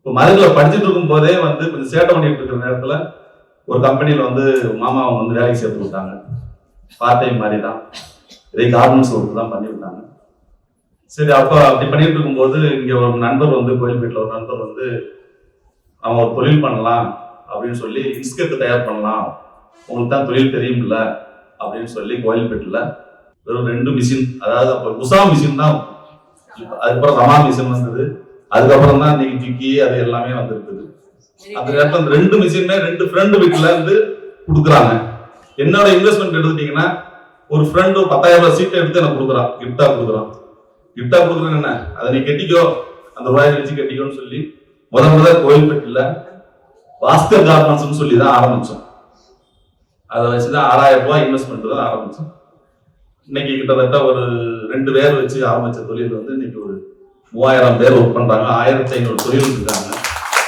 இப்போ மதுரையில படிச்சுட்டு இருக்கும் போதே வந்து கொஞ்சம் சேட்டை பண்ணிட்டு இருக்கிற நேரத்துல ஒரு கம்பெனியில வந்து மாமாவை வந்து வேலைக்கு சேர்த்து விட்டாங்க. பார்ட் டைம் மாதிரி தான், இதே கார்மெண்ட்ஸ் ஒர்க் தான் பண்ணி விட்டாங்க. சரி, அப்போ அப்படி பண்ணிட்டு இருக்கும்போது இங்க ஒரு நண்பர் வந்து கோயில்பேட்டில் ஒரு நண்பர் வந்து அவன் ஒரு தொழில் பண்ணலாம் அப்படின்னு சொல்லி பிஸ்கட் தயார் பண்ணலாம், உங்களுக்கு தான் தொழில் தெரியும்ல அப்படின்னு சொல்லி கோயில்பேட்டில் வெறும் 2 மிஷின், அதாவது அப்போ உஷா மிஷின் தான், அதுக்கப்புறம் ரமா மிஷின் வந்தது, அதுக்கப்புறம் தான் இன்னைக்கு ஜிக்கி அது எல்லாமே வந்திருக்குது. அந்த நேரத்தில் அந்த 2 மிஷினுமே 2 ஃப்ரெண்டு வீட்டுல இருந்து கொடுக்குறாங்க. என்னோட இன்வெஸ்ட்மெண்ட் எடுத்துட்டீங்கன்னா ஒரு ஃப்ரெண்டு 10,000 ரூபாய் சீட்டை எடுத்து எனக்கு கொடுக்குறான், கிஃப்டா கொடுக்குறான். கிஃப்டா கொடுக்குறேன்னு என்ன, அதை நீ கட்டிக்கோ, அந்த ரூபாயை வச்சு கட்டிக்கோன்னு சொல்லி முதல்ல கோயில்பேட்டில் பாஸ்கர் கார்மெண்ட்ஸ் சொல்லி தான் ஆரம்பிச்சோம். அதை வச்சுதான் 6,000 ரூபாய் இன்வெஸ்ட்மெண்ட் தான் ஆரம்பிச்சோம். இன்னைக்கு கிட்டத்தட்ட ஒரு 2 பேர் வச்சு ஆரம்பிச்ச தொழில் வந்து இன்னைக்கு ஒரு 3,000 பேர் ஒர்க் பண்றாங்க, 1,500 தொழில் இருக்காங்க.